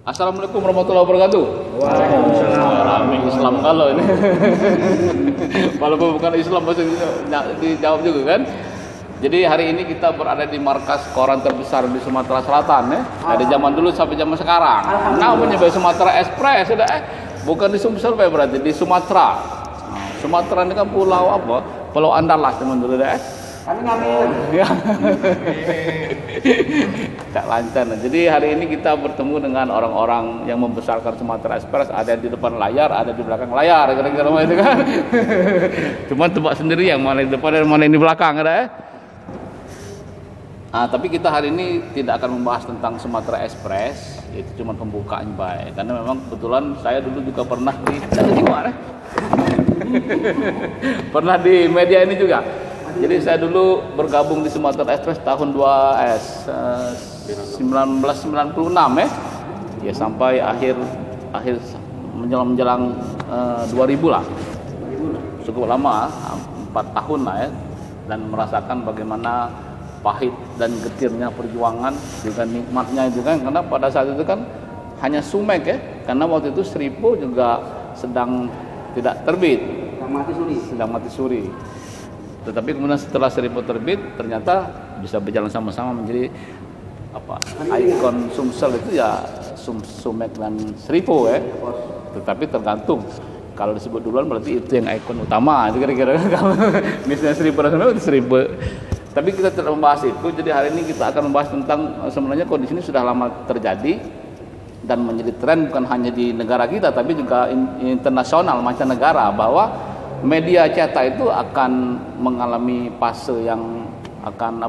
Assalamualaikum warahmatullahi wabarakatuh. Waalaikumsalam. Rame Islam kalau ini. Walaupun bukan Islam masih dijawab juga kan. Jadi hari ini kita berada di markas koran terbesar di Sumatera Selatan ya. Dari zaman dulu sampai zaman sekarang. Namanya Sumatera Express sudah bukan di Sumsel berarti di Sumatera. Sumatera ini kan pulau apa? Pulau Andalas teman dulu deh. Kami ngambil. Ya. Tak lancar. Jadi hari ini kita bertemu dengan orang-orang yang membesarkan Sumatera Express. Ada di depan layar, ada di belakang layar, kira-kira itu kan. Cuman tebak sendiri yang mana di depan dan mana di belakang ada ya. Nah, tapi kita hari ini tidak akan membahas tentang Sumatera Express, itu cuma pembukaan baik. Karena memang kebetulan saya dulu juga pernah di pernah di media ini juga. Jadi saya dulu bergabung di Sumatera Express tahun 1996 ya. Ya sampai akhir menjelang 2000 lah. Cukup lama, 4 tahun lah ya. Dan merasakan bagaimana pahit dan getirnya perjuangan juga nikmatnya itu kan, karena pada saat itu kan hanya Sumek ya, karena waktu itu Seripo juga sedang tidak terbit, sedang mati suri. Tetapi kemudian setelah Seripo terbit ternyata bisa berjalan sama-sama menjadi apa, ikon Sumsel itu ya Sumek dan Seripo ya. Tetapi tergantung, kalau disebut duluan berarti itu yang ikon utama itu kira-kira. Misalnya Seripo dan Sumek itu Seripo. Tapi kita tidak membahas itu. Jadi hari ini kita akan membahas tentang sebenarnya kondisi ini sudah lama terjadi dan menjadi tren bukan hanya di negara kita tapi juga internasional, mancanegara, bahwa media cetak itu akan mengalami fase yang akan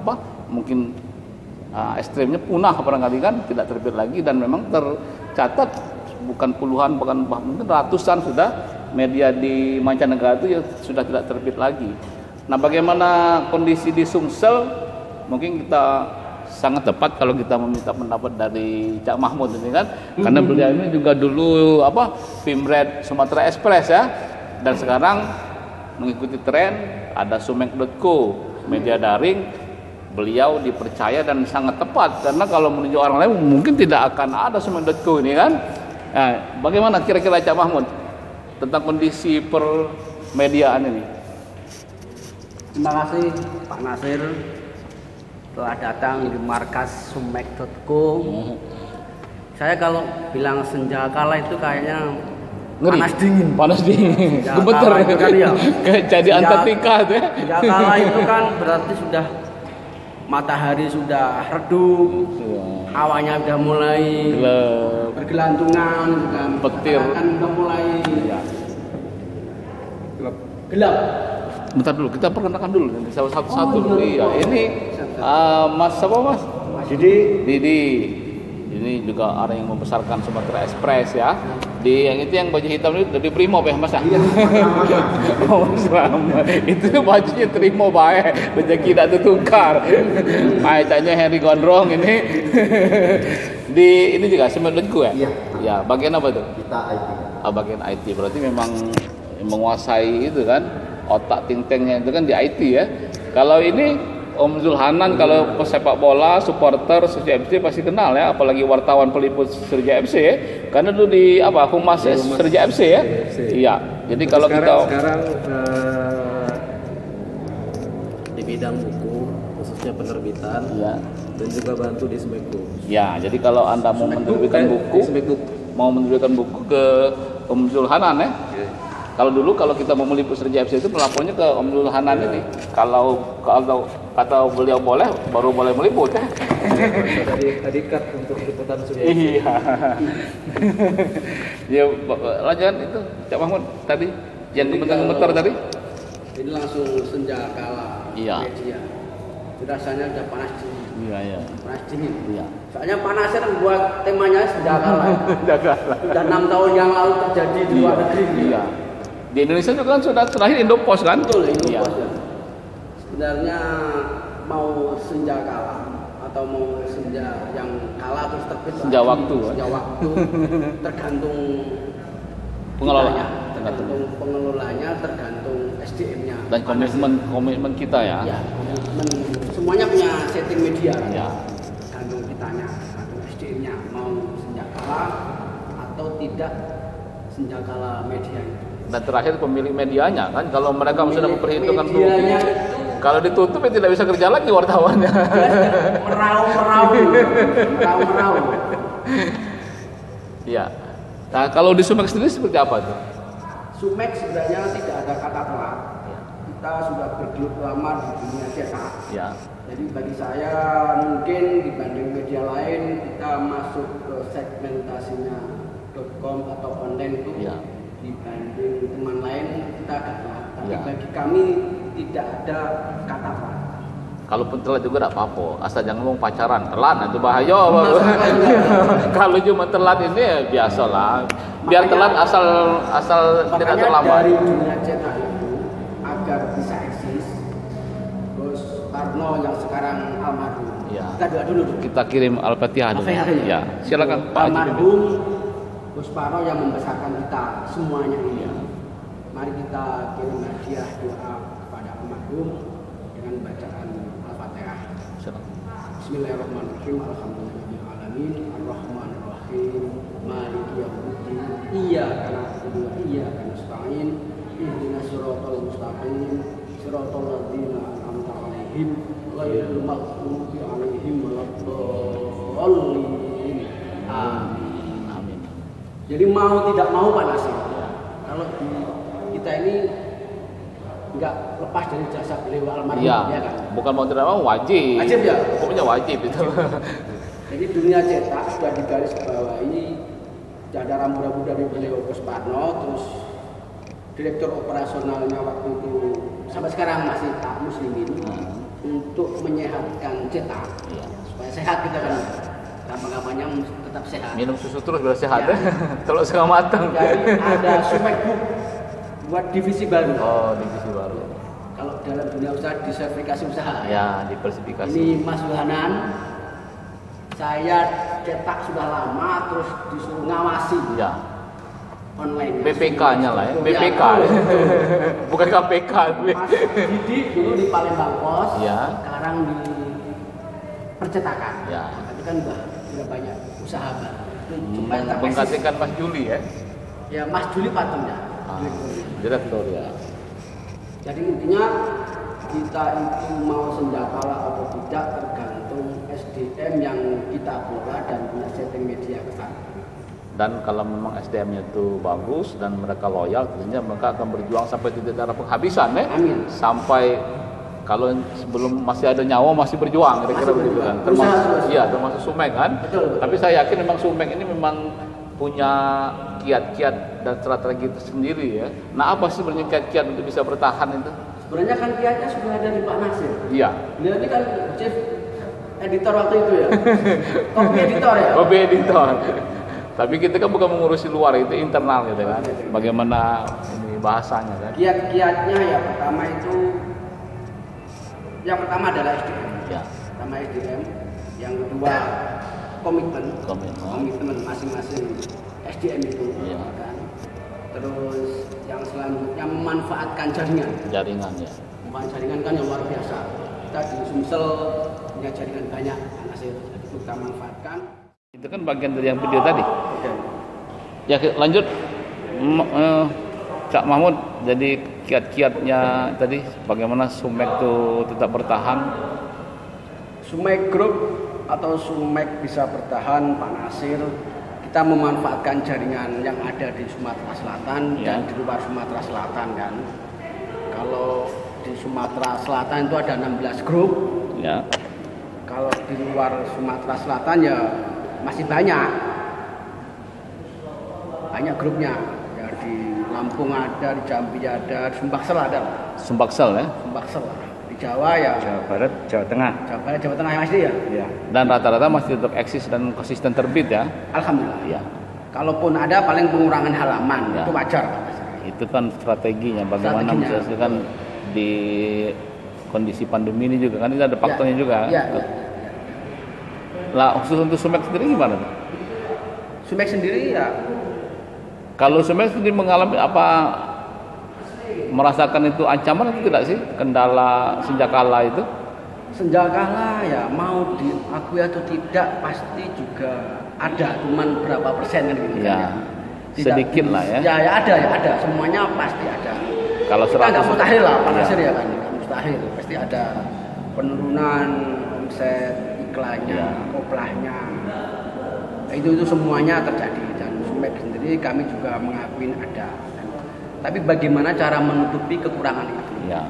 mungkin ekstrimnya punah barangkali kan, tidak terbit lagi. Dan memang tercatat bukan puluhan bahkan mungkin ratusan sudah media di mancanegara itu ya sudah tidak terbit lagi. Nah, bagaimana kondisi di Sumsel? Mungkin kita sangat tepat kalau kita meminta pendapat dari Cak Mahmud ini kan, karena beliau ini juga dulu Pimret Sumatera Express ya, dan sekarang mengikuti tren ada sumek.co, media daring. Beliau dipercaya dan sangat tepat, karena kalau menuju orang lain mungkin tidak akan ada sumek.co ini kan. Nah, bagaimana kira-kira Cak Mahmud tentang kondisi permediaan ini? Terima kasih Pak Nasir telah datang di markas sumek.co. Saya kalau bilang senja kala itu kayaknya ngeri. Panas dingin, gemeter itu kan ya. Jadi antartika ya. Senja kala itu kan berarti sudah matahari sudah redup, awannya sudah mulai bergelantungan, petir kan sudah mulai gelap. Bentar dulu, kita perkenalkan dulu satu-satu. Iya, ini Mas apa Mas? Didi. Ini juga orang yang membesarkan Sumatera Express ya. Di yang itu yang baju hitam itu dari Primo ya Mas ya? Iya. Oh, selamat. Itu bajunya Primo bae, rezeki tidak tertukar. Kayaknya Henry Gondrong ini. Di ini juga Sumet.co ya? Iya. Ya, bagian apa itu? Kita IT. Bagian IT. Berarti memang menguasai itu kan, otak ting-tengnya itu kan di IT ya. Kalau ini Om Zulhanan, kalau pesepak bola, supporter Surja FC pasti kenal ya, apalagi wartawan peliput Surja FC ya. Karena dulu di Humas Surja FC ya. Iya. Jadi kalau sekarang di bidang buku khususnya penerbitan ya, dan juga bantu di Sumek.co. Ya, jadi kalau Anda mau menerbitkan buku ke Om Zulhanan ya. Kalau dulu kita mau meliput Surja FC itu melapornya ke Om Zulhanan ini. Kalau kata beliau boleh, baru boleh meliput ya. Tadi cut untuk liputan Surja FC. Iya. Ya, lanjutkan itu Cak Mahmud tadi yang gemeter tadi. Ini langsung senja kala. Iya. Media. Rasanya udah panas dingin. Iya. Panas dingin. Iya. Soalnya panasnya kan buat temanya senja kala. Sudah 6 tahun yang lalu terjadi di luar negeri. Iya. Di Indonesia juga kan sudah terakhir Indopos kan? Betul, Indopos. Iya. Sebenarnya mau senja kala atau mau senja yang kala terus terbit senja lagi, waktu. Senja waktu tergantung pengelolanya, tergantung pengelolanya, tergantung SDM-nya dan komitmen kita ya. Ya, komitmen semuanya punya setting media. Ya. Tergantung kitanya, tergantung SDM-nya mau senja kala senjakala atau tidak senjakala media itu. Dan terakhir pemilik medianya kan, kalau mereka sudah memperhitungkan medianya rugi, itu kalau ditutup ya tidak bisa kerja lagi wartawannya. merau. Iya. Nah, kalau di Sumek sendiri seperti apa tuh? Sumek sebenarnya tidak ada kata telat. Kita sudah bergelut lama di dunia cetak. Ya. Jadi bagi saya mungkin dibanding media lain kita masuk ke segmentasinya .com atau online itu Ya. dibanding teman lain kita agak telat. Tapi Ya. bagi kami tidak ada kata telat. Kalaupun telat juga tidak apa-apa, asal jangan ngomong pacaran, telat itu bahaya. Kalau cuma telat ini ya biasalah. Biar telat asal tidak terlambat. Dari dunia cetak itu agar bisa eksis, terus Parno yang sekarang almarhum. Ya. Kita doa dulu. Kita kirim Al-Fatihah dulu. Al-Fatihah. Ya, silakan Pak Haji. Almarhum Gus Parno yang membesarkan kita semuanya ini. Mari kita kirim hadiah doa kepada almarhum dengan bacaan Al-Fatihah. Silakan. Bismillahirrahmanirrahim. Alhamdulillahirrahmanirrahim. Ar-Rahmanirrahim. Maliki yaumiddin. Iyyaka na'budu wa iyyaka nasta'in. Ihdinas siratal mustaqim. Siratal ladzina an'amta 'alaihim ghairil maghdubi 'alaihim waladdallin. Amin. Amin. Jadi mau tidak mau Pak Nasir, kalau di kita ini nggak lepas dari jasa beliau almarhum, Iya. ya kan? Bukan mau tidak mau, wajib. Wajib ya? Hukumnya wajib itu. Jadi dunia cetak sudah digaris bawahi ada rambu-rambu dari beliau Gus Parno, terus direktur operasionalnya waktu itu sampai sekarang masih Pak Muslimin untuk menyehatkan cetak Iya. supaya sehat kita kan. Kampanye tetap sehat. Minum susu terus biar sehat. Ya. Telur setengah matang. Jadi ada Sumek Book buat divisi baru. Oh, divisi baru. Kalau dalam dunia usaha disertifikasi usaha. Ya, diversifikasi. Ini Mas Yohanan, saya cetak sudah lama terus disuruh ngawasi Ya. online. BPK-nya lah ya. BPK. Bukan KPK. Mas Didi dulu di Palembang Pos, Ya. sekarang di percetakan. Ya. Tapi kan sudah banyak usaha baru. Supaya tetap eksis. Menggantikan Mas Juli ya. Ya Mas Juli patungnya. Direktur ya. Jadi intinya kita itu mau senjakala atau tidak tergantung SDM yang kita kelola dan punya setting media ke sana. Dan kalau memang SDM-nya itu bagus dan mereka loyal, tentunya mereka akan berjuang sampai tidak ada penghabisan ya. Amin. Sampai kalau sebelum masih ada nyawa masih berjuang kira-kira Masih begitu berjuang. kan. Termasuk Usaha. iya, termasuk Sumek kan. Betul. Tapi saya yakin memang Sumek ini memang punya kiat-kiat dan strategi tersendiri ya. Nah, apa sih sebenarnya kiat-kiat untuk bisa bertahan itu? Sebenarnya kan kiatnya sudah ada di Pak Nasir. Iya. Beliau ini kan chief editor waktu itu ya. Copy editor ya. Copy editor. Tapi kita kan bukan mengurusi luar, itu internal gitu kan. Bagaimana ini bahasanya kan? Kiat-kiatnya ya yang pertama adalah SDM. Ya. Pertama SDM, yang kedua komitmen masing-masing SDM itu. Iya. Kan? Terus yang selanjutnya memanfaatkan jaringan. Jaringan ya. Memanfaatkan jaringan kan yang luar biasa. Kita di Sumsel punya jaringan banyak, Nasir. Jadi kita manfaatkan. Itu kan bagian dari yang video tadi. Ya lanjut, Cak Mahmud. Jadi kiat-kiatnya tadi, bagaimana Sumek itu tetap bertahan? Sumek Group atau Sumek bisa bertahan, Pak Nasir. Kita memanfaatkan jaringan yang ada di Sumatera Selatan Ya. dan di luar Sumatera Selatan kan. Kalau di Sumatera Selatan itu ada 16 grup. Ya. Kalau di luar Sumatera Selatan ya masih banyak grupnya. Ya di Lampung ada, di Jambi ada, di Sumbaksel ada. Sumbaksel ya. Sumbaksel. Di Jawa ya. Jawa Barat, Jawa Tengah. Jawa Barat, Jawa Tengah yang asli ya. Ya. Dan rata-rata masih tetap eksis dan konsisten terbit ya. Alhamdulillah. Ya. Kalaupun ada paling pengurangan halaman, Ya. itu wajar. Itu kan strateginya, bagaimana Strateginya. menyelesaikan di kondisi pandemi ini juga kan, ini ada faktornya juga. Ya. Lah khusus untuk Sumek sendiri gimana? Sumek sendiri ya Kalau Sumek sendiri mengalami apa, merasakan itu ancaman atau tidak sih, kendala senjakala itu? senjakala ya mau diakui atau tidak pasti juga ada, cuman berapa persen kan gitu Ya, kan ya. sedikit lah ya. Ya ada, semuanya pasti ada. Kalau Kita nggak 100 mustahil lah, Pak ya. Nasir ya kan, nggak mustahil, pasti ada penurunan omset iklannya, Ya. oplahnya. Itu semuanya terjadi dan Sumek sendiri kami juga mengakui ada. Tapi bagaimana cara menutupi kekurangan itu? Ya,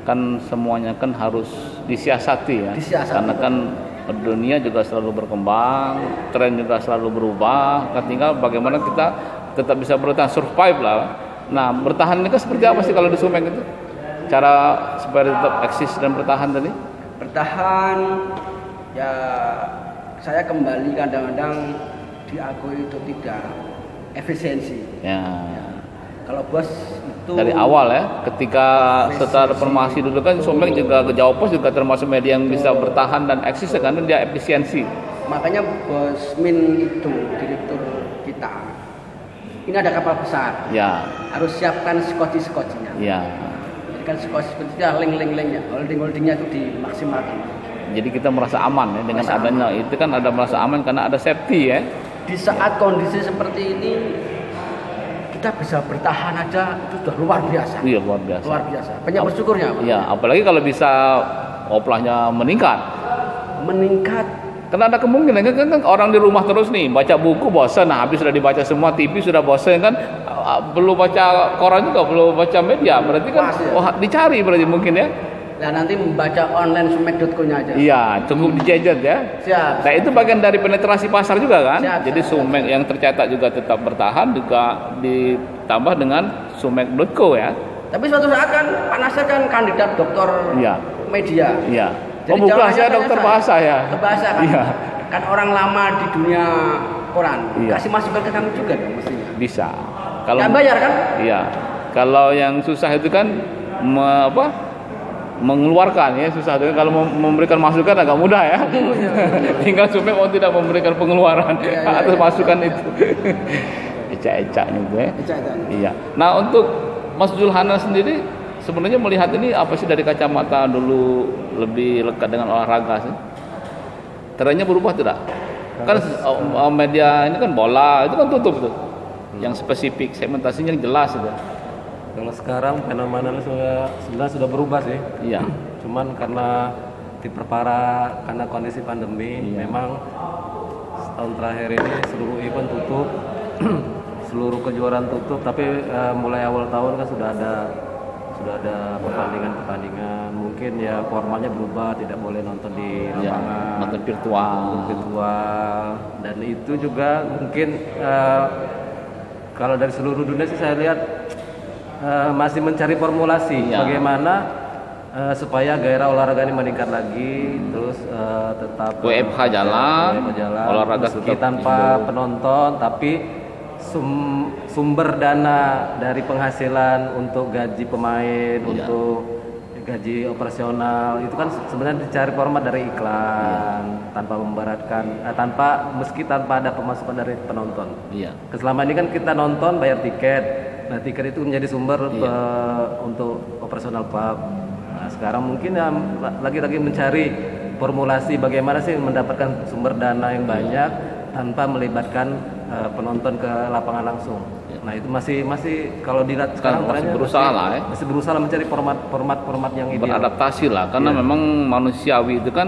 kan semuanya kan harus disiasati ya. Disiasati. Karena kan dunia juga selalu berkembang, tren juga selalu berubah. Kan tinggal bagaimana kita tetap bisa bertahan, survive lah. Nah, bertahan ini kan seperti apa sih kalau di Sumek itu? Cara supaya tetap eksis dan bertahan tadi? Bertahan, ya saya kembali kadang-kadang diakui itu tidak efisiensi. Ya. Kalau bos itu Dari awal ya, ketika setelah reformasi dulu kan Sumek juga ke Jawa Pos juga termasuk media yang bisa bertahan dan eksis karena dia efisiensi. makanya bos Min itu direktur kita. Ini ada kapal besar, Ya, harus siapkan skoci-skocinya. ya. Jadi kan skoci-skocinya link-linknya, holding-holdingnya itu dimaksimalkan. Jadi kita merasa aman ya dengan adanya itu kan ada merasa aman karena ada safety ya. Di saat kondisi seperti ini kita bisa bertahan aja itu sudah luar biasa. Iya, luar biasa. Luar biasa. Banyak bersyukurnya, Pak. Iya, apalagi kalau bisa oplahnya meningkat. Meningkat. Karena ada kemungkinan kan orang di rumah terus nih baca buku bosan, nah habis sudah dibaca semua, TV sudah bosan kan, belum baca koran juga, belum baca media, berarti kan Pasti, ya. wah, dicari berarti mungkin ya. Nah nanti membaca online sumek.co-nya aja. Iya, cukup dijajet ya. Siap. Nah itu bagian dari penetrasi pasar juga kan. Siap, Jadi siap, Sumek yang tercetak juga tetap bertahan, juga ditambah dengan sumek.co ya. Tapi suatu saat kan Pak Nasir kan kandidat doktor Iya. media. Iya. Jadi Oh bukan, jawabannya saya tanya dokter saya. bahasa ya. Dokter bahasa kan. Iya. Kan orang lama di dunia koran. Iya. Kasih masukan ke kami juga dong mestinya. Bisa. Kalau Nggak bayar kan? Iya. Kalau yang susah itu kan mengeluarkan ya susah. Kalau memberikan masukan agak mudah ya. Tinggal Sumek mau tidak memberikan pengeluaran Iya, atas iya. masukan itu. Ecak-ecak gitu ya. Ecak-ecak. Iya. Nah untuk Mas Zulhana sendiri sebenarnya melihat ini apa sih dari kacamata dulu lebih lekat dengan olahraga sih? Trennya berubah tidak? Kan media ini kan bola itu kan tutup tuh. Yang spesifik segmentasinya yang jelas itu. Kalau sekarang fenomenanya sebenarnya sudah berubah sih. Iya. Cuman karena diperparah karena kondisi pandemi, Iya. memang setahun terakhir ini seluruh event tutup, seluruh kejuaraan tutup. Tapi mulai awal tahun kan sudah ada pertandingan-pertandingan. Mungkin ya formatnya berubah, tidak boleh nonton di Iya. lapangan, Nonton virtual. dan itu juga mungkin kalau dari seluruh dunia sih saya lihat masih mencari formulasi Iya. bagaimana supaya gairah olahraga ini meningkat lagi, terus tetap WFH jalan, olahraga meski tetap tanpa hidup. penonton, tapi sumber dana dari penghasilan untuk gaji pemain, Iya. untuk gaji operasional itu kan sebenarnya dicari format dari iklan, tanpa memberatkan, meski tanpa ada pemasukan dari penonton. Iya. Selama ini kan kita nonton bayar tiket, nah tiket itu menjadi sumber Iya. untuk operasional pub. Nah sekarang mungkin ya lagi-lagi mencari formulasi bagaimana sih mendapatkan sumber dana yang banyak tanpa melibatkan penonton ke lapangan langsung. Nah itu masih kalau dilihat sekarang Masih trennya berusaha lah ya. masih berusaha mencari format yang ideal. Beradaptasi lah karena Iya. memang manusiawi itu kan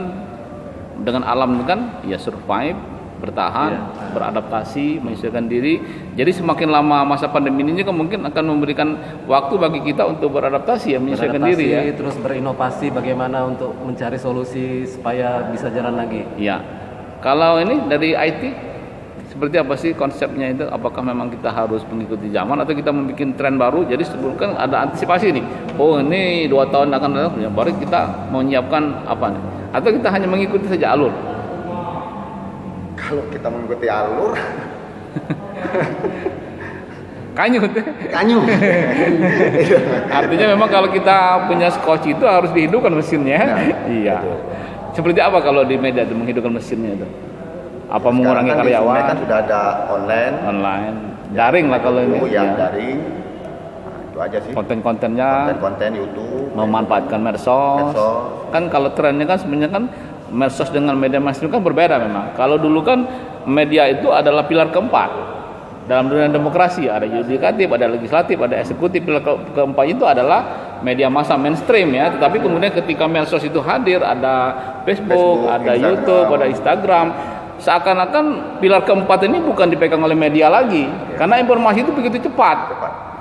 dengan alam itu kan ya survive, bertahan, Iya. beradaptasi, menyesuaikan diri. Jadi semakin lama masa pandemi ini juga mungkin akan memberikan waktu bagi kita untuk beradaptasi ya, menyesuaikan diri ya. Terus berinovasi bagaimana untuk mencari solusi supaya bisa jalan lagi. Iya. Kalau ini dari IT seperti apa sih konsepnya itu? Apakah memang kita harus mengikuti zaman atau kita membuat tren baru? Jadi sebelum kan ada antisipasi nih. Oh ini 2 tahun akan datang, ya baru kita menyiapkan apa nih? Atau kita hanya mengikuti saja alur? Kalau kita mengikuti alur, Kanyut. kanyu. Artinya memang kalau kita punya skoci itu harus dihidupkan mesinnya. Nah, Iya. betul. Seperti apa kalau di media itu menghidupkan mesinnya itu? Apa Sekarang mengurangi kan di Sungai karyawan? kan sudah ada online, Daring lah kalau ini. yang Iya. daring. Nah, itu aja sih. Konten-kontennya Konten YouTube, memanfaatkan medsos. Medsos. Kan kalau trennya kan sebenarnya kan medsos dengan media mainstream kan berbeda memang. Kalau dulu kan media itu adalah pilar keempat dalam dunia demokrasi, ada yudikatif, ada legislatif, ada eksekutif. Pilar keempat itu adalah media massa mainstream ya. Tetapi kemudian ketika medsos itu hadir, ada Facebook, ada Instagram, YouTube, ada Instagram, seakan-akan pilar keempat ini bukan dipegang oleh media lagi, karena informasi itu begitu cepat.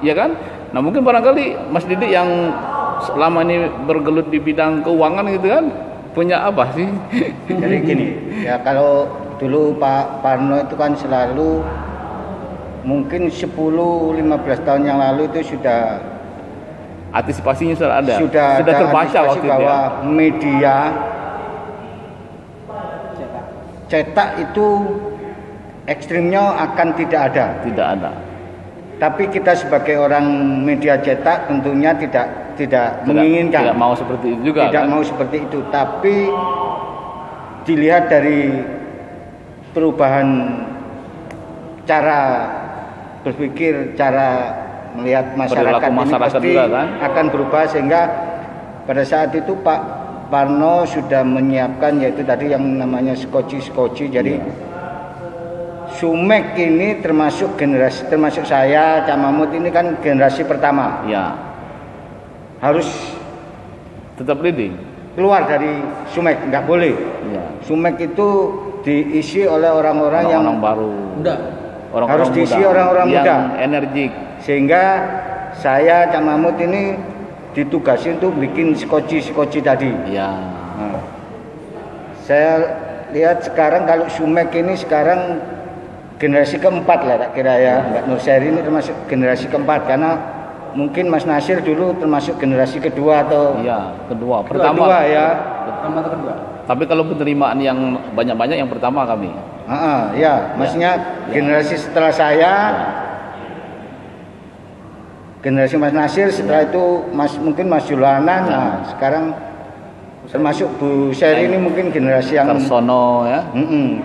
Ya kan? Nah mungkin barangkali Mas Didik yang selama ini bergelut di bidang keuangan gitu kan, punya apa sih? Jadi gini, ya kalau dulu Pak Parno itu kan selalu mungkin 10-15 tahun yang lalu itu sudah antisipasinya sudah ada. Sudah terbaca waktu itu bahwa ya. Media cetak itu ekstrimnya akan tidak ada. Tidak ada. Tapi kita sebagai orang media cetak tentunya tidak menginginkan. Tidak mau seperti itu juga. Tidak mau seperti itu. Tapi dilihat dari perubahan cara berpikir, cara melihat masyarakat ini pasti juga, kan? Akan berubah, sehingga pada saat itu Pak Parno sudah menyiapkan yaitu tadi yang namanya skoci. Jadi Sumek ini termasuk saya, Cak Mahmud ini kan generasi pertama. Ya. Harus tetap leading. Keluar dari Sumek, nggak boleh. Ya. Sumek itu diisi oleh orang-orang yang baru. Muda. Harus diisi orang-orang muda. Yang energik. Sehingga saya, Cak Mahmud ini ditugasi untuk bikin skoci tadi. Ya. Nah, saya lihat sekarang kalau Sumek ini sekarang generasi keempat lah tak kira ya. Mbak Nur Seri ini termasuk generasi keempat, karena mungkin Mas Nasir dulu termasuk generasi kedua atau kedua. Pertama ya. Pertama atau kedua. Tapi kalau penerimaan yang banyak-banyak yang pertama kami. Ya, maksudnya generasi setelah saya. Generasi Mas Nasir, setelah itu mungkin Mas Julanan. Nah, sekarang termasuk Bu Seri ini mungkin generasi yang Karsono ya.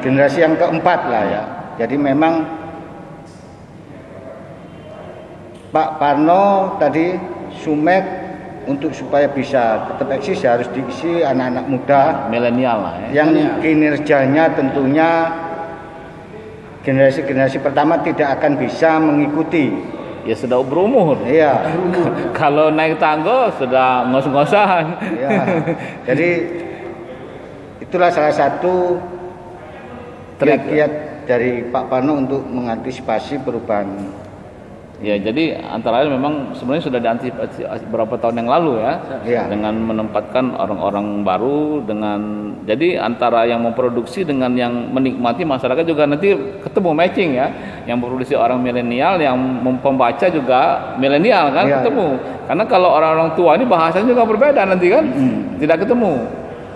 Generasi yang keempat lah ya. Jadi memang Pak Parno tadi Sumek untuk supaya bisa tetap eksis harus diisi anak-anak muda, milenial lah ya. Yang kinerjanya tentunya generasi pertama tidak akan bisa mengikuti. Ya sudah berumur. Iya. Kalau naik tangga sudah ngos-ngosan. Ya. Jadi itulah salah satu kiat-kiat dari Pak Parno untuk mengantisipasi perubahan. Ya, jadi antara lain memang sebenarnya sudah diantisipasi beberapa tahun yang lalu ya. Dengan menempatkan orang-orang baru, jadi antara yang memproduksi dengan yang menikmati, masyarakat juga nanti ketemu matching ya. Yang memproduksi orang milenial, yang pembaca juga milenial kan ketemu. Karena kalau orang-orang tua ini bahasanya juga berbeda nanti kan. Tidak ketemu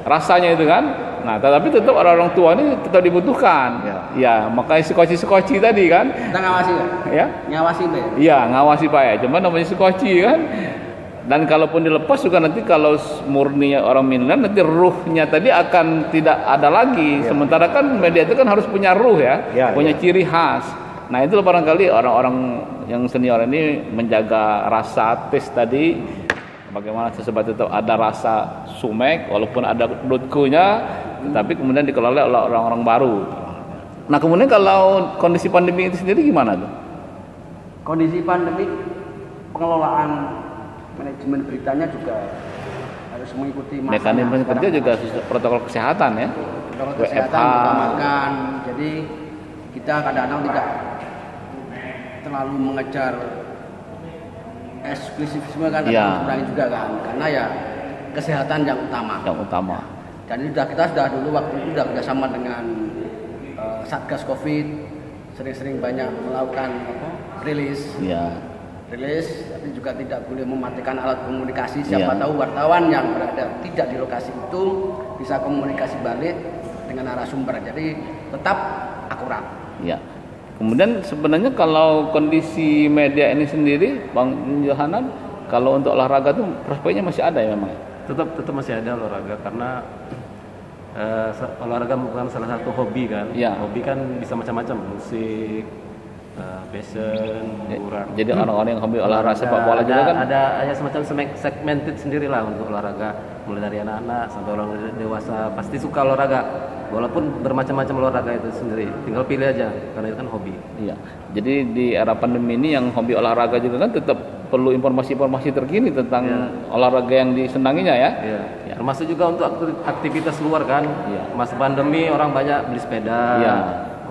rasanya itu kan. Nah, tetapi tetap orang-orang tua ini tetap dibutuhkan. Ya, makanya skoci tadi kan. Kita ngawasi ya? Ngawasi Pak. Iya, ngawasi Pak ya. Cuma namanya skoci kan. Dan kalaupun dilepas juga nanti kalau murni orang milenial nanti ruhnya tadi akan tidak ada lagi. Sementara kan media itu kan harus punya ruh ya, punya ciri khas. Nah, itu barangkali orang-orang yang senior ini menjaga rasa taste tadi. Bagaimana sesuatu tetap ada rasa Sumek walaupun ada dotku-nya, tetapi kemudian dikelola oleh orang-orang baru. Nah, kemudian kalau kondisi pandemi itu sendiri gimana tuh? Kondisi pandemi, pengelolaan manajemen beritanya juga harus mengikuti mekanisme kerja juga protokol kesehatan ya. Protokol kesehatan utamakan. Jadi kita kadang-kadang tidak terlalu mengejar eksklusifisme kan, kurangi juga kan, karena ya kesehatan yang utama. Dan ini kita sudah dulu waktu itu sudah bekerjasama dengan Satgas Covid, sering-sering banyak melakukan rilis, tapi juga tidak boleh mematikan alat komunikasi. Siapa tahu wartawan yang berada tidak di lokasi itu bisa komunikasi balik dengan narasumber, jadi tetap akurat. Ya. Kemudian sebenarnya kalau kondisi media ini sendiri, Bang Johanan, kalau untuk olahraga tuh prospeknya masih ada ya memang? Tetap masih ada olahraga, karena olahraga merupakan salah satu hobi kan. Hobi kan bisa macam-macam, musik, fashion, hiburan. Jadi orang-orang yang hobi olahraga sepak bola juga kan ada semacam segmented sendiri lah untuk olahraga, mulai dari anak-anak sampai orang dewasa pasti suka olahraga. Walaupun bermacam-macam olahraga itu sendiri, tinggal pilih aja karena itu kan hobi. Iya. Jadi di era pandemi ini yang hobi olahraga juga kan tetap perlu informasi-informasi terkini tentang olahraga yang disenanginya ya. Iya. Termasuk juga untuk aktivitas luar kan. Masa pandemi orang banyak beli sepeda. Iya.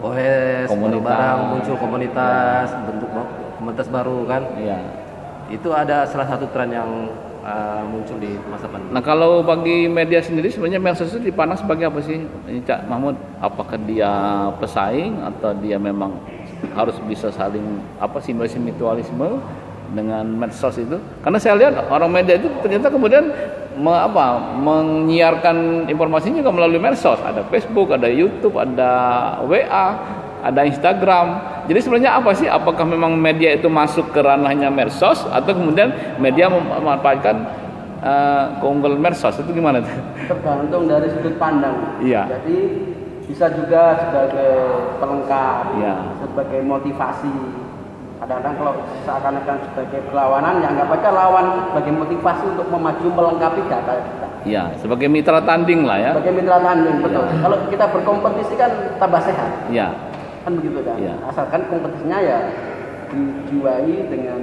OS, Komunitas. barang muncul komunitas, bentuk komunitas baru kan. Iya. Itu ada salah satu tren yang muncul di masa pandemi. Nah kalau bagi media sendiri sebenarnya medsos itu dipandang sebagai apa sih, Cak Mahmud? Apakah dia pesaing atau dia memang harus bisa saling simbolisme mutualisme dengan medsos itu? Karena saya lihat orang media itu ternyata kemudian menyiarkan informasinya juga melalui medsos. Ada Facebook, ada YouTube, ada WA, ada Instagram. Jadi sebenarnya apa sih? Apakah memang media itu masuk ke ranahnya medsos atau kemudian media memanfaatkan keunggulan medsos? Itu gimana tuh? Tergantung dari sudut pandang. Iya. Jadi bisa juga sebagai pelengkap, sebagai motivasi. Kadang-kadang kalau seakan-akan sebagai perlawanan, ya anggap aja lawan sebagai motivasi untuk memaju melengkapi data kita. Iya, sebagai mitra tanding lah ya. Sebagai mitra tanding, betul. Kalau kita berkompetisi kan tambah sehat. Iya. Kan begitu kan. Iya. Asalkan kompetisinya ya dijiwai dengan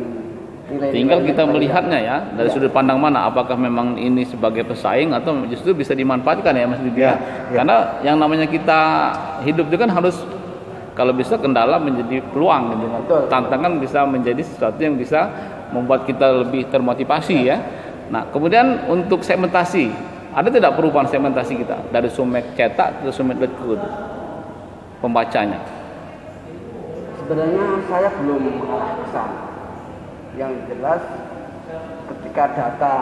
nilai. Tinggal kita melihatnya ya dari sudut pandang mana, apakah memang ini sebagai pesaing atau justru bisa dimanfaatkan ya Mas Didi. Karena yang namanya kita hidup itu kan harus kalau bisa kendala menjadi peluang gitu kan. Tantangan bisa menjadi sesuatu yang bisa membuat kita lebih termotivasi ya. Nah, kemudian untuk segmentasi, ada tidak perubahan segmentasi kita dari Sumek cetak ke Sumek.co pembacanya? Sebenarnya saya belum arah ke sana. Yang jelas ketika data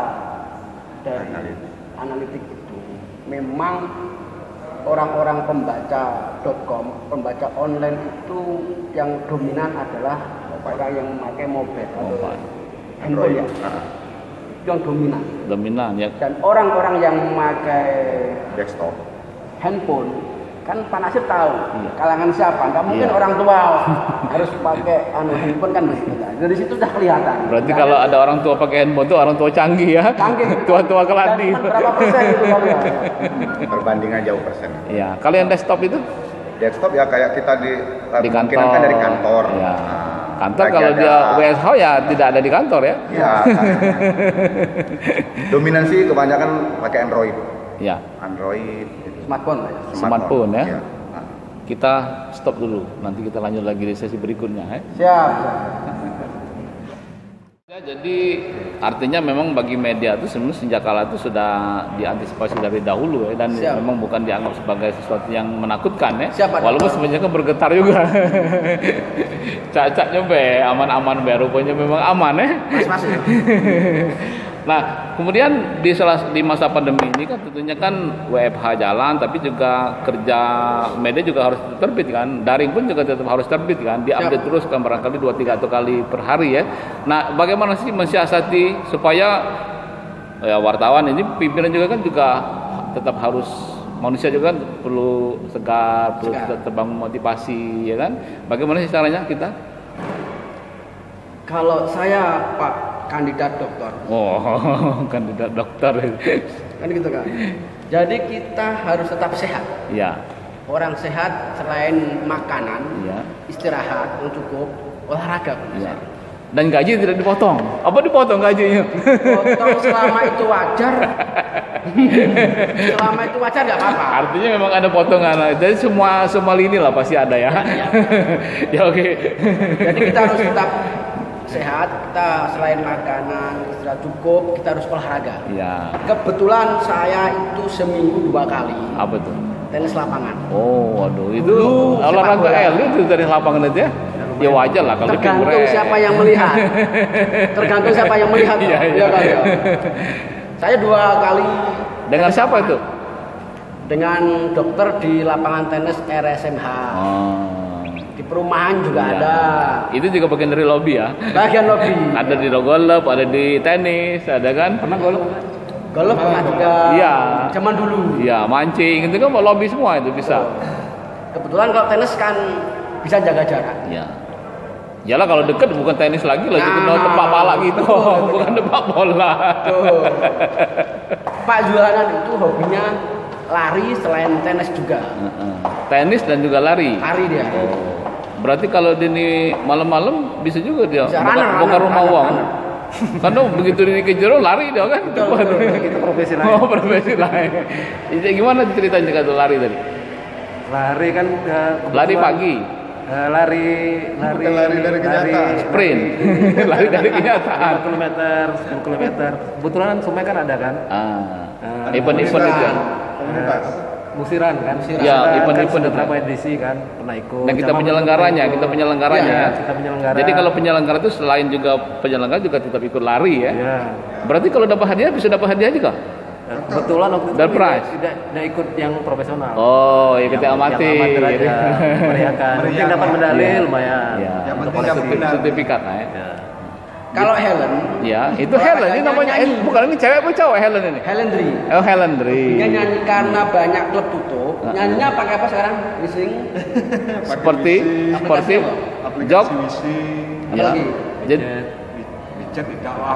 dari analitik itu memang orang-orang pembaca.com, pembaca online itu yang dominan adalah orang yang memakai mobile atau handphone ya. Itu yang dominan ya. Dan orang-orang yang memakai desktop handphone kan Pak Nasir tahu kalangan siapa, nggak mungkin orang tua harus pakai handphone kan begitu. Dari situ sudah kelihatan. Berarti kalau ada orang tua pakai handphone itu orang tua canggih ya. Tua-tua keladi. Berapa persen itu kalau ya? Perbandingan jauh persen. Iya. Kalau yang desktop itu? Desktop ya kayak kita di kantor. Kan dari kantor. Ya. Kantor kalau dia WSH ya tidak ada di kantor ya. Iya. Dominansi kebanyakan pakai Android. Ya. Android. Smartphone ya. Kita stop dulu. Nanti kita lanjut lagi di sesi berikutnya ya. Siap. Ya, jadi artinya memang bagi media itu sebenarnya sejak kala itu sudah diantisipasi dari dahulu ya, dan memang bukan dianggap sebagai sesuatu yang menakutkan ya. Walaupun sebenarnya kan bergetar juga. Cacatnya aman-aman rupanya memang aman ya. Mas. Nah, kemudian di masa pandemi ini kan tentunya kan WFH jalan, tapi juga kerja media juga harus terbit kan, daring pun juga tetap harus terbit kan, diupdate terus kan barangkali 2-3 kali per hari ya. Nah, bagaimana sih mensiasati supaya ya wartawan ini pimpinan juga kan juga tetap harus, manusia juga kan perlu segar, perlu terbangun motivasi ya kan. Bagaimana sih caranya kita? Kalau saya Pak kandidat dokter. Kandidat dokter. Kan gitu kan. Jadi kita harus tetap sehat. Iya. Orang sehat selain makanan, istirahat yang cukup, olahraga. Iya. Dan gaji tidak dipotong. Apa dipotong gajinya? Potong selama itu wajar. Selama itu wajar nggak apa-apa. Artinya memang ada potongan. Jadi semua lini lah pasti ada ya. Ya oke. Jadi kita harus tetap sehat, kita selain makanan, istirahat cukup, kita harus olahraga. Iya. Kebetulan saya itu seminggu 2 kali. Apa tuh? Tenis lapangan. Oh, waduh, itu olahraga elit itu tenis lapangan itu ya? Ya wajar lah kalau tergantung siapa yang melihat. Tergantung siapa yang melihat. Iya. Saya 2 kali. Dengan siapa itu? Dengan dokter di lapangan tenis RSMH. Di perumahan juga ada. Itu juga bagian dari lobby ya? Bagian lobby. Ada di golf, ada di tenis, ada kan? Pernah golf? Golf pernah juga. Iya. Zaman dulu. Iya, mancing itu kan mau lobby semua itu bisa. Kebetulan kalau tenis kan bisa jaga jarak. Iya. Yalah kalau deket bukan tenis lagi lah, jadi Nah, tepak pala gitu, betul. bukan tepak bola. Tuh. Pak Jualan itu hobinya lari selain tenis juga. Tenis dan juga lari. Lari dia. Berarti kalau ini malam-malam bisa juga dia Bisa, buka rumah runner, uang. runner. Karena begitu dikejar lari dia kan. Itu profesi lain. Oh, profesi lain. Jadi gimana ceritanya kalau lari tadi? Lari kan Lari pagi, lari Bukan lari dari kenyataan. sprint, lari dari kenyataan. 5 km, 10 km. Kebetulan kan Sumai kan ada kan? Event-event itu. Komunitas. Musiran kan? Ya, Kan event-event sudah itu. berapa edisi kan? Pernah ikut. Dan kita Sama penyelenggaranya, ikut. kita penyelenggaranya. Iya, kita penyelenggara. Jadi kalau penyelenggara itu selain juga penyelenggara juga tetap ikut lari ya. ya. Berarti kalau dapat hadiah bisa dapat hadiah juga? Kebetulan waktu itu Dan prize? tidak ikut yang profesional. Oh, ikut yang Yang amatir. amatir aja. Meriahkan. Mungkin dapat medali Iya. lumayan. Ya, Yang untuk penting dapat medali. sertifikat lah ya. Ya. Kalau Helen, Ya, itu Helen ini namanya. Bukan ini cewek apa cowok Helen ini? Helen Dri. Oh, Helen Dri. Dia nyanyi karena banyak klub tutup. Nyanyinya pakai apa sekarang? Bising. Seperti Aplikasi job. Wisi, Apa Ya. lagi? Jadi WeChat di dalam.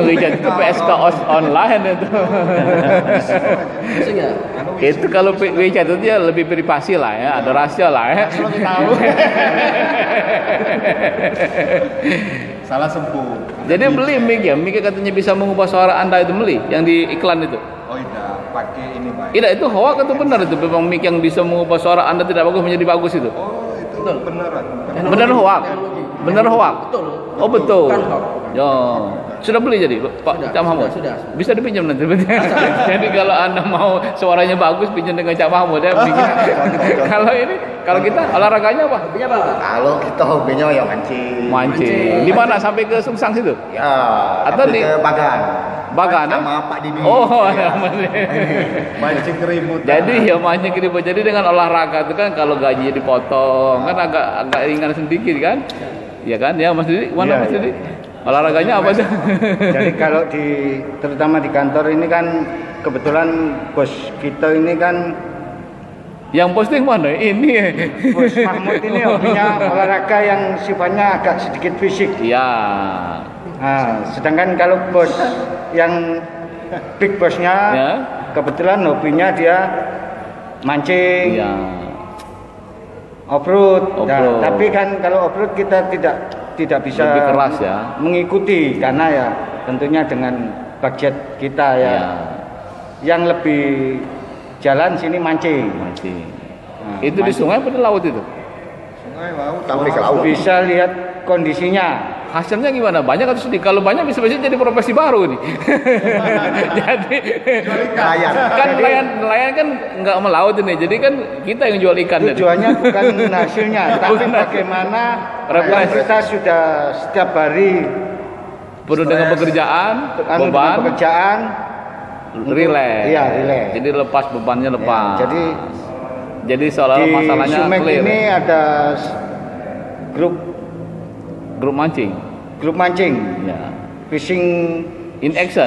WeChat itu PSK online itu. Bising ya? Itu kalau WeChat itu dia lebih privasi lah ya, ada rahasia lah ya. Tahu. Salah sembuh. Jadi beli mic ya, mic katanya bisa mengubah suara Anda itu beli yang di iklan itu. Oh iya, pakai ini Pak. Tidak, itu hoax atau benar itu memang mic yang bisa mengubah suara Anda tidak bagus menjadi bagus itu? Oh itu Betul. beneran. Benar hoax. Teknologi. Benar hoax. Betul. Oh betul. Bukan hoax. Ya. Sudah beli jadi Pak Sudah, Cak Mahmud? sudah. Bisa dipinjam nanti. Jadi kalau Anda mau suaranya bagus pinjam dengan Cak Mahmud ya. Kalau ini kalau kita olahraganya apa? Hobinya apa? Kalau kita hobinya ya mancing. Mancing. Di mana sampai ke Sungsang situ? Ya, Atau tapi di- ke Bagan. Bagan, Sama Pak Didi. Oh, Iya. Mancing keribut. jadi ya mancing keribut. Jadi dengan olahraga itu kan kalau gajinya dipotong kan agak ringan sedikit kan? Iya kan? Ya Mas Didi, mana Iya, Mas iya. Didi? Olahraganya apa tuh? Jadi kalau terutama di kantor ini kan kebetulan bos kita ini kan Yang posting mana? Ini. Bos Mahmud ini hobinya olahraga yang sifatnya agak sedikit fisik. Iya. Nah, sedangkan kalau bos yang big bosnya Ya. kebetulan hobinya dia mancing, Iya. off-road. Nah, Off-road. tapi kan kalau off-road kita tidak bisa Lebih keras ya. mengikuti karena ya tentunya dengan budget kita ya. Iya. Yang lebih jalan sini mancing. Mancing. Nah, Itu di sungai apa di laut itu? Sungai laut. Sampai ke laut. Bisa lihat kondisinya. Hasilnya gimana? Banyak atau sedikit? Kalau banyak bisa jadi profesi baru nih. Jadi Nelayan. kan nelayan kan nggak melaut ini. Jadi kan kita yang jual ikan. jadi. Tujuannya bukan hasilnya, tapi Bukan. bagaimana Refresh. kita sudah setiap hari Penuh dengan pekerjaan, dengan beban, pekerjaan. relax. Iya, relax. Jadi lepas bebannya lepas. Ya, jadi seolah-olah di masalahnya Sumek clear. ini ada grup Grup mancing. mancing, Ya. fishing In action.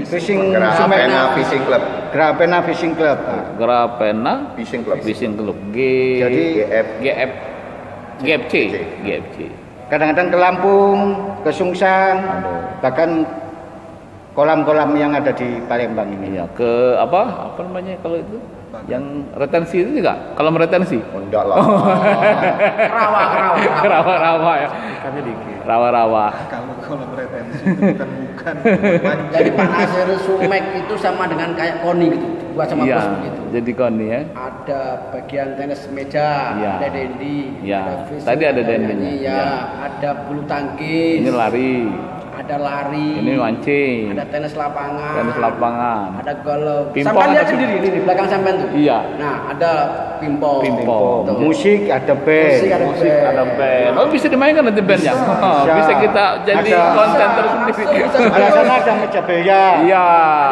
fishing Sumek, Grapena Fishing Club. Grapena Fishing Club. Grapena Fishing Club. Fishing Club. Jadi GFC. GFC. kadang-kadang ke Lampung, ke Sungsang, bahkan kolam-kolam yang ada di Palembang ini. Iya, ke apa? Apa namanya kalau itu? Yang retensi itu juga? Kalau meretensi? Oh, enggak lah. Rawa-rawa ya. Ikannya dikit. Rawa-rawa. Kalau retensi itu bukan. Jadi Pak Nasir Sumek itu sama dengan kayak Koni gitu, buat sama Iya, bos begitu. jadi koni ya. Ada bagian tenis meja, Iya. ada dendi, Iya, ada fishing, tadi ada dendinya. nyanyi, ya, Iya. ada bulu tangkis, Ini lari, ada lari, ini mancing, ada tenis lapangan, tenis lapangan. ada golf. Pimpong Sampai lihat ada sendiri ini di belakang sampean tuh. Iya. Nah, ada pimpong. Pimpong. Tuh. Musik ada band. Musik ada Musik ada band. Oh, bisa dimainkan nanti bandnya. Oh, Bisa. bisa kita jadi Ada. konten tersendiri. Ada sana ada meja biliar. Iya.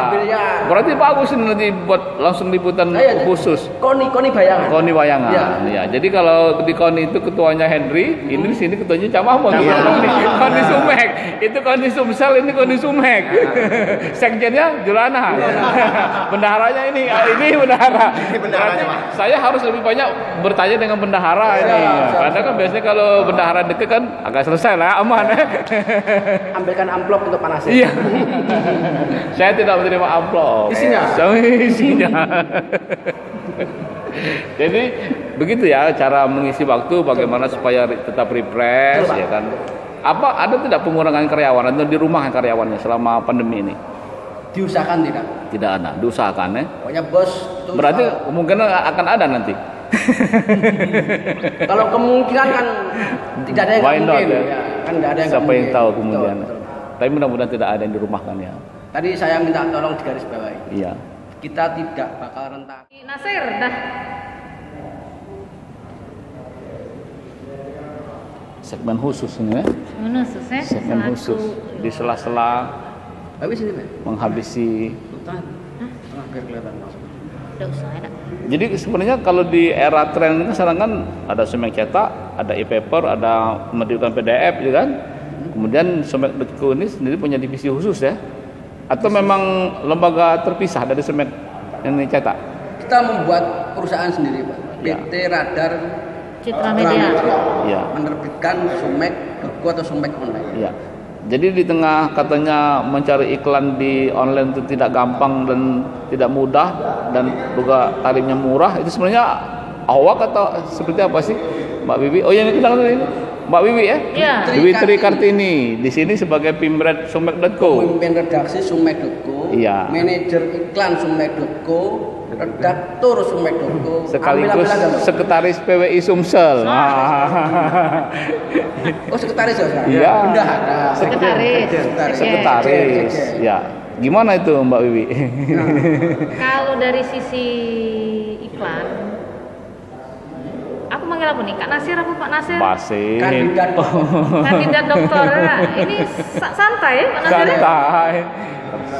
biliar. Berarti bagus ini nanti buat langsung liputan Iya, khusus. Koni bayangan. Koni Wayangan. Iya. Ya, jadi kalau di Koni itu ketuanya Henry, ini di sini ketuanya Cak Mahmud. Koni Sumek. Itu Koni Sumsel, ini Koni Sumek. Sekjennya Julana. Bendaharanya ini bendahara. Berarti saya harus harus lebih banyak bertanya dengan bendahara ini. Karena kan biasanya kalau bendahara deket kan agak selesai lah, aman. Ambilkan amplop untuk Pak Nasir. Iya. Saya tidak menerima amplop. Isinya? Isinya. Jadi begitu ya cara mengisi waktu, bagaimana supaya tetap refresh, ya kan. Apa ada tidak pengurangan karyawan atau di rumah karyawannya selama pandemi ini? Diusahakan tidak? Tidak ada, diusahakan ya. Pokoknya bos itu Berarti kemungkinan akan ada nanti. kalau kemungkinan kan tidak ada yang Why not, mungkin. ya? Ya, kan tidak ada yang Siapa yang mungkin. tahu kemudian. Betul. Tapi mudah-mudahan tidak ada yang dirumahkan ya. Tadi saya minta tolong digarisbawahi. Iya. Kita tidak bakal rentan. Nasir dah. Segmen khusus ini ya. Mana susah? Segmen khusus di sela-sela Habis ini, Pak. menghabisi. Tahan. Tengah biar kelihatan masuk. Udah usah ada. Jadi sebenarnya kalau di era tren ini sekarang kan ada Sumek cetak, ada e-paper, ada menerbitkan PDF gitu kan. Kemudian Sumek.co ini sendiri punya divisi khusus ya. Atau memang lembaga terpisah dari Sumek yang cetak? Kita membuat perusahaan sendiri, Pak. Ya. PT Radar Citra Media. Iya. menerbitkan Sumek.co atau Sumek online. Iya. Jadi di tengah katanya mencari iklan di online itu tidak gampang dan tidak mudah dan juga tarifnya murah, itu sebenarnya awak atau seperti apa sih, Mbak Bibi? Oh ya, ini kenal ini Mbak Bibi ya? Iya. Dewi Tri Kartini di sini sebagai pimret Sumek.co. Pemimpin redaksi Sumek.co, Iya. manajer iklan Sumek.co, redaktur Sumek.co, Sekaligus ambil-ambil aja, Pak. sekretaris PWI Sumsel. Oh, sekretaris ya, Pak? Iya. Bendahara. Sekretaris. Sekretaris. Ya. Gimana itu Mbak Bibi? Kalau dari sisi iklan, aku manggil apa nih? Kak Nasir apa Pak Nasir? Pasin. Kandidat. Kandidat doktor. Ini santai ya Pak Nasir? ya? Santai.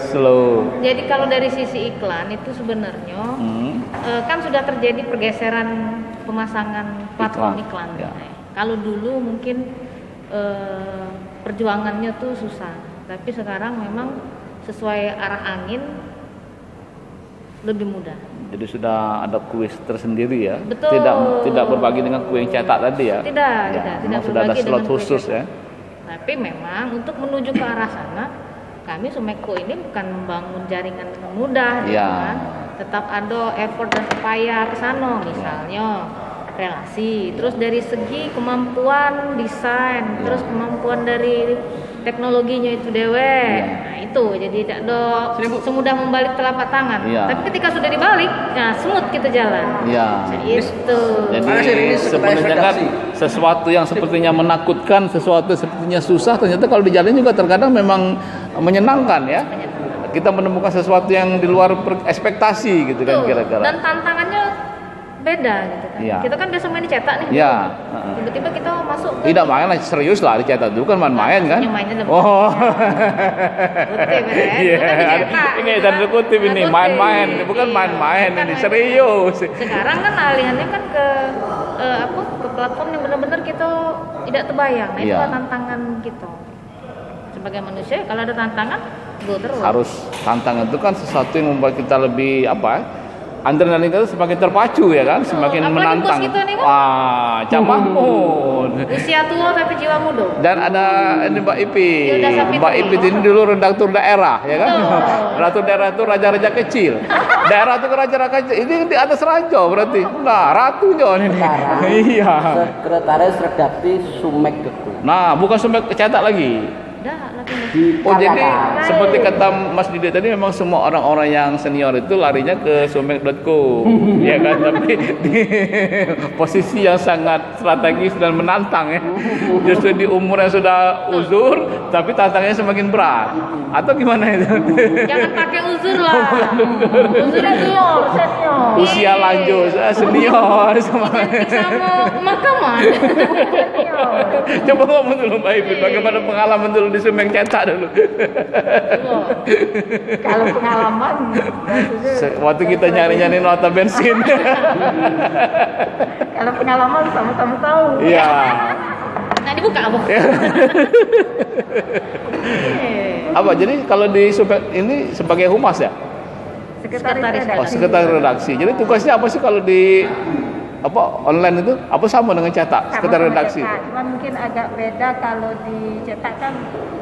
Slow. Jadi kalau dari sisi iklan itu sebenarnya kan sudah terjadi pergeseran pemasangan platform iklan. Ya. Kalau dulu mungkin perjuangannya tuh susah, tapi sekarang memang sesuai arah angin lebih mudah. Jadi sudah ada kuis tersendiri ya. Betul. Tidak berbagi dengan kue yang cetak tadi ya. Tidak, Ya, tidak memang sudah ada berbagi slot dengan khusus kue ya. Tapi memang untuk menuju ke arah sana, kami Sumek.co ini bukan membangun jaringan dengan mudah, gitu Iya. kan. Tetap ada effort dan upaya ke sana, misalnya relasi, terus dari segi kemampuan desain, terus kemampuan dari teknologinya itu dewe. Nah itu jadi tidak ada semudah membalik telapak tangan. Iya. Tapi ketika sudah dibalik, nah smooth kita jalan. Iya. Itu. Jadi Mana sih ini sebenarnya kan redaksi? sesuatu yang sepertinya menakutkan, sesuatu sepertinya susah, ternyata kalau dijalani juga terkadang memang menyenangkan ya. Kita menemukan sesuatu yang di luar ekspektasi gitu kan Betul. kira-kira. Dan tantangannya beda gitu kan. Iya. Kita kan biasa main dicetak nih. Iya. Tiba-tiba kita masuk ke Tidak main lah, serius lah dicetak dulu kan main-main kan. Maksudnya mainnya lebih Oh. kutip ya. Iya. Bukan dicetak. Ini tanda kutip ini Kutip. main-main, bukan Iya. main-main Bukan ini main-main. serius. Sekarang kan alihannya kan ke ke platform yang benar-benar kita tidak terbayang. Nah, Iya. itu tantangan kita. Sebagai manusia kalau ada tantangan go terus. Harus tantangan itu kan sesuatu yang membuat kita lebih adrenalin kita semakin terpacu ya kan, semakin apalagi menantang. bos kita nih kan. Cak Mahmud. Usia tua tapi jiwa muda. Dan ada ini Mbak Ipi. Yaudah, Sapitri. Mbak Ipi ini dulu redaktur daerah ya kan. Redaktur daerah itu raja-raja kecil. Daerah itu raja-raja kecil. Ini di atas raja berarti. Nah, ratunya ini. Iya. Sekretaris redaksi Sumek.co. Nah, bukan sampai cetak lagi. Udah lagi. Oh jadi seperti kata Mas Didi tadi memang semua orang-orang yang senior itu larinya ke Sumek.co ya kan, tapi di posisi yang sangat strategis dan menantang ya. Justru di umur yang sudah uzur tapi tantangannya semakin berat. Atau gimana itu? Jangan pakai uzur lah. Uzur itu senior. Usia lanjut, senior sama. Identik sama mahkamah. Coba ngomong dulu Mbak Ipi, bagaimana pengalaman dulu di Sumek cetak dulu. Kalau pengalaman Waktu kita nyari-nyari nota bensin. kalau pengalaman sama-sama tahu. Iya. Nah dibuka apa? Apa jadi kalau di Sumek ini sebagai humas ya? Sekretaris Oh, sekretaris redaksi. Jadi tugasnya apa sih kalau di apa online itu apa sama dengan cetak Sama sekedar sama redaksi cetak. itu? Cuman mungkin agak beda kalau dicetak kan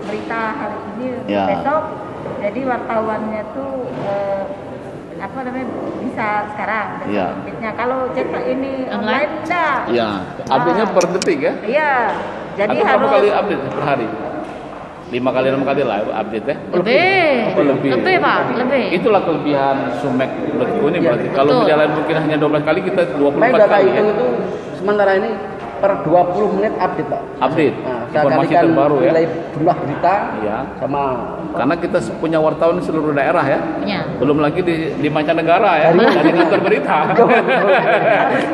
berita hari ini Ya. besok. Jadi wartawannya tuh apa namanya bisa sekarang Ya. terbitnya. Kalau cetak ini Online? online enggak. Ya, update-nya per detik ya? Iya. Jadi Atau berapa harus kali update per hari? 5 kali 6 kali lah update ya? Lebih. Apa lebih? Lebih, Pak, lebih. Itulah kelebihan Sumek.co ini berarti. Kalau Betul. media lain mungkin hanya 12 kali, kita 24 Main data kali ya. itu sementara ini per 20 menit update, Pak. Update, Nah, saya informasi kalikan terbaru ya. nilai jumlah berita Iya. sama Karena kita punya wartawan di seluruh daerah ya. Punya. Belum lagi di mancanegara ya, dari kantor berita.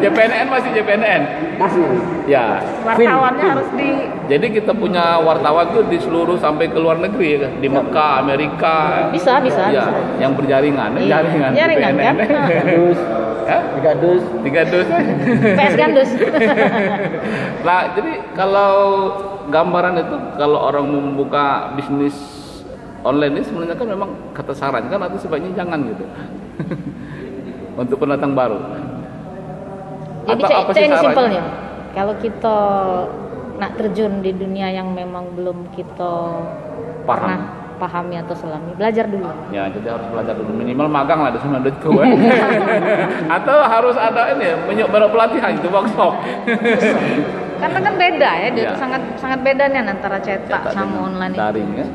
JPNN masih JPNN. masih. Ya. wartawannya harus di Jadi kita punya wartawan tuh di seluruh sampai ke luar negeri ya, di Mekah, Amerika. Bisa. Ya, yang berjaringan, Iya. jaringan Jaringan, JPNN. kan? Dus, Ya? 3 dus. 3 dus. PS Gandus. Nah, jadi kalau gambaran itu kalau orang membuka bisnis online ini sebenarnya kan memang kata saran kan atau sebaiknya jangan gitu. Untuk pendatang baru. Jadi Atau apa sih ini sarannya? simpelnya. Kalau kita nak terjun di dunia yang memang belum kita pernah pahami atau selami, belajar dulu. Ya, jadi harus belajar dulu minimal magang lah di Sumendoku ya. Atau harus ada ini mencoba pelatihan itu workshop. Karena kan beda ya, dia Iya. tuh sangat bedanya antara cetak sama dengan online itu. daring ya.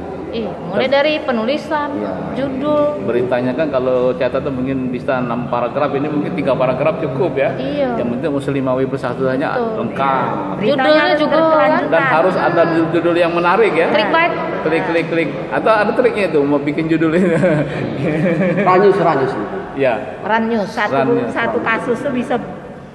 Mulai dari penulisan, Iya. judul. Beritanya kan kalau catatan mungkin bisa 6 paragraf, ini mungkin 3 paragraf cukup ya. Iya. Yang penting Muslimawi bersatu saja Betul. lengkap. Judulnya harus juga kan. berkelanjutan. Dan harus ada judul yang menarik ya. Clickbait. Klik. Atau ada triknya itu mau bikin judul ini. Ranyus. Ya. Run News. satu kasus tuh bisa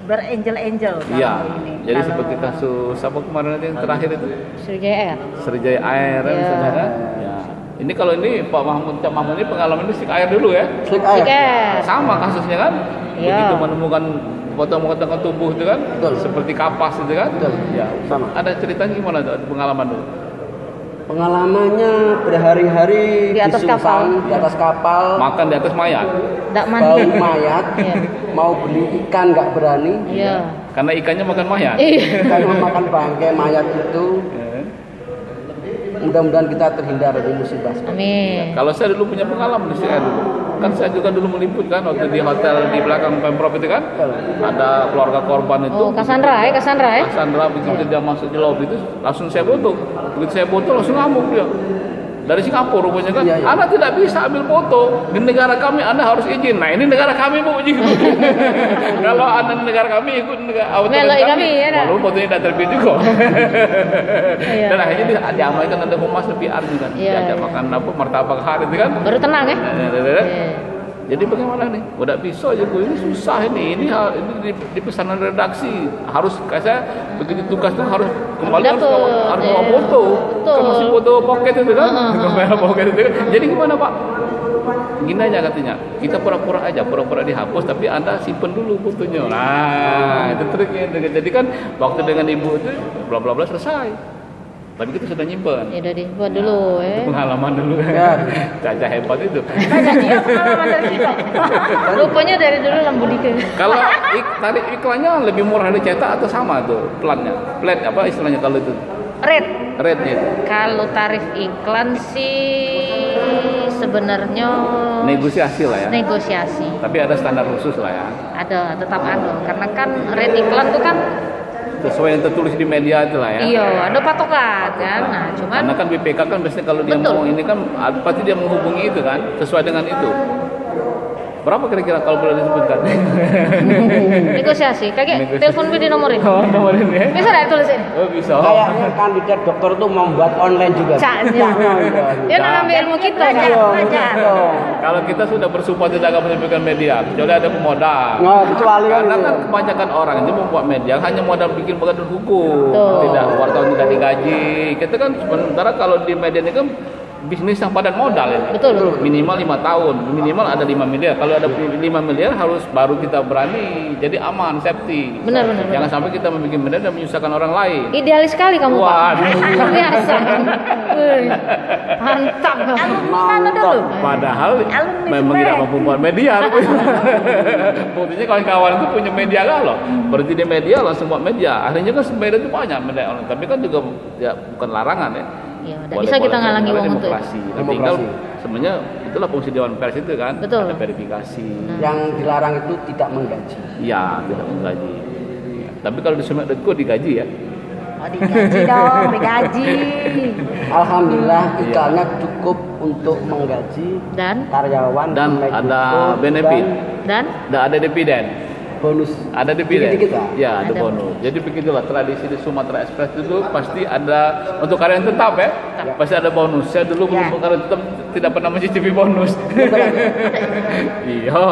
berangle-angel Iya. kalau ini. Jadi Kalau- seperti kasus apa kemarin itu yang terakhir itu Sriwijaya Air. Sriwijaya Air Iya. misalnya kan. Ya. Ini kalau ini Pak Mahmud ini pengalaman di Sik Air dulu ya. Slik air. Tiket. Sama kasusnya kan. Iya. Begitu menemukan potong-potongan tubuh itu kan, Betul. seperti kapas itu kan. Betul. Ya. Sama. Ada ceritanya gimana tuh pengalaman dulu? Pengalamannya berhari-hari Di atas kapal. di atas kapal, Makan di atas mayat. Nggak bau mandi. mayat, Iya. mau beli ikan nggak berani, Iya. Karena ikannya makan mayat. Iya. karena makan bangkai mayat itu. Ya. Mudah-mudahan kita terhindar dari musibah. Amin. Kalau saya dulu punya pengalaman di Sik Air dulu. Kan saya juga dulu meliput kan waktu di hotel di belakang Pemprov itu kan. Ada keluarga korban itu. Oh, Cassandra ya. Cassandra begitu dia masuk di lobby itu langsung saya foto. Begitu saya foto langsung ngamuk dia. Dari Singapura rupanya kan, Iya, iya. Anda tidak bisa ambil foto di negara kami, Anda harus izin. Nah ini negara kami bu, izin. Kalau Anda di negara kami ikut negara Meloi kami, ya, dah. Walaupun fotonya tidak terbit juga. Iya. Dan akhirnya diamalkan ada humas lebih arti kan, Iya, diajak iya. makan apa martabak hari itu kan. Baru tenang ya. Iya. Jadi bagaimana nih? Udah bisa aja gue ini susah ini di pesanan redaksi harus kayak saya begitu tugas tuh harus kembali harus Betul, bawa iya. foto. Betul. Kan masih foto pocket itu kan, Heeh. kamera pocket itu. Kan. Jadi gimana Pak? Gini aja katanya, kita pura-pura dihapus tapi Anda simpen dulu fotonya. Nah, itu triknya. Jadi kan waktu dengan ibu itu bla bla bla selesai. Tapi kita sudah nyimpen. Ya udah dibuat dulu Itu ya. pengalaman dulu Ya. Caca hebat itu. Banyak dia pengalaman dari kita. Rupanya dari dulu lambu dikit. Kalau tarif iklannya lebih murah dari cetak atau sama tuh platnya? Plat apa istilahnya kalau itu? Rate-nya itu. Kalau tarif iklan sih sebenarnya Negosiasi lah ya. negosiasi. Tapi ada standar khusus lah ya. Ada, tetap ada. Karena kan rate iklan tuh kan Sesuai yang tertulis di media itu lah ya. iya, ada patokan kan. Nah, cuman Karena kan BPK kan biasanya kalau dia Betul. mau ini kan pasti dia menghubungi itu kan sesuai dengan itu. Berapa kira-kira kalau boleh disebutkan? negosiasi. Kayak Negosiasi. telepon di nomor ini. Oh, nomor ini. Bisa nggak tulis ini? Oh, bisa. Kayaknya kandidat dokter tuh membuat online juga. Caknya. Dia Nah. ngambil ilmu kita Belajar, kan. belajar. Kalau kita sudah bersumpah tidak akan menerbitkan media, kecuali ada pemodal. Nah, kecuali kan Karena itu. kan kebanyakan orang itu membuat media hanya modal bikin badan hukum, Betul. tidak wartawan tidak digaji. Kita kan sementara kalau di media ini kan bisnis yang padat modal ini. Betul. Minimal 5 tahun, minimal ada 5 miliar. Kalau ada 5 miliar harus baru kita berani, jadi aman, safety. Benar. Jangan sampai kita membuat miliar dan menyusahkan orang lain. Idealis sekali kamu, Pak. Waduh. Luar biasa. Wih, mantap. Mana dulu? Padahal Alumni memang tidak Semarang. mampu buat media. Buktinya kawan-kawan itu punya media galau. Berarti di media langsung buat media. Akhirnya kan media itu banyak media online. Tapi kan juga ya bukan larangan ya. Ya, udah bisa kita ngalangi Boleh uang untuk itu. demokrasi. Nah, tinggal sebenarnya itulah fungsi Dewan Pers itu kan. Betul. Ada verifikasi. Yang dilarang itu tidak menggaji. Iya, tidak menggaji. Ya. Tapi kalau di Sumek.co digaji ya. Oh, digaji dong, digaji. Alhamdulillah ikannya cukup untuk menggaji Dan karyawan Dan Sumek.co ada benefit. dan Ada dividen. bonus. Ada dividen. Dikit-dikit lah. Ya, ada Ada. bonus. Jadi begitulah tradisi di Sumatera Express itu pasti ada untuk karyawan tetap ya. Pasti ada bonus. Saya dulu Ya. belum karyawan tetap tidak pernah mencicipi bonus. Iya.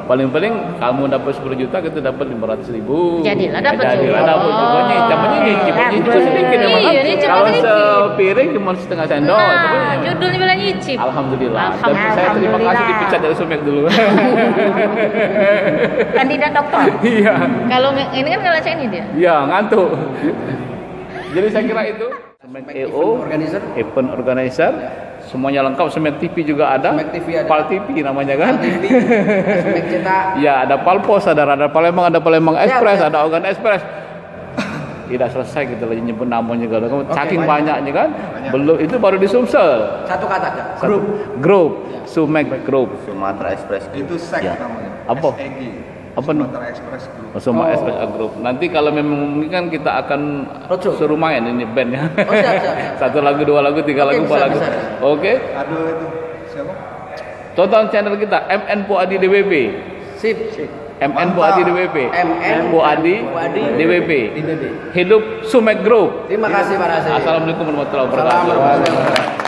Paling-paling kamu dapat 10 juta, kita dapat 500.000. Jadilah dapat Jadilah juga. dapat juga nih. Namanya nyicip sedikit ya, Mas. Iya, nyicip Kalau sedikit. sepiring cuma setengah sendok. Tapi nah, judulnya bilang nyicip. Alhamdulillah. Dan Alhamdulillah. saya terima kasih dipecat dari Sumek dulu. Kandidat dokter. Iya. Kalau ini kan ngelacain ini dia. Iya, ngantuk. Jadi saya kira itu Sumek EO, Organizer. event organizer, semuanya lengkap. Sumek TV juga ada. Sumek TV ada. Pal TV namanya kan. TV, Sumek cetak. Ya, ada Palpos, ada Radar Palembang, ada Palembang Express, siap. ada Organ Express. Tidak selesai gitu lagi nyebut namanya kalau saking banyaknya kan. Belum itu baru di Sumsel. Satu kata aja. Grup. Sumek Group. Sumatera Express. Itu SEG Ya. namanya. Apa? SEG. Apa nih? Sumatera Express Group. Semua Express Group. Nanti kalau memang memungkinkan kita akan Roadshow. suruh main ini bandnya. Oh, siap. 1 lagu, 2 lagu, 3 lagu, 4 bisa, lagu. bisa. Oke. Aduh itu siapa? Tonton channel kita MN Puadi DWP. Sip. MN Puadi DWP. MN Puadi DWP. DWP. Hidup Sumek Group. Terima kasih Pak Rasid. Assalamualaikum warahmatullahi wabarakatuh. Assalamualaikum.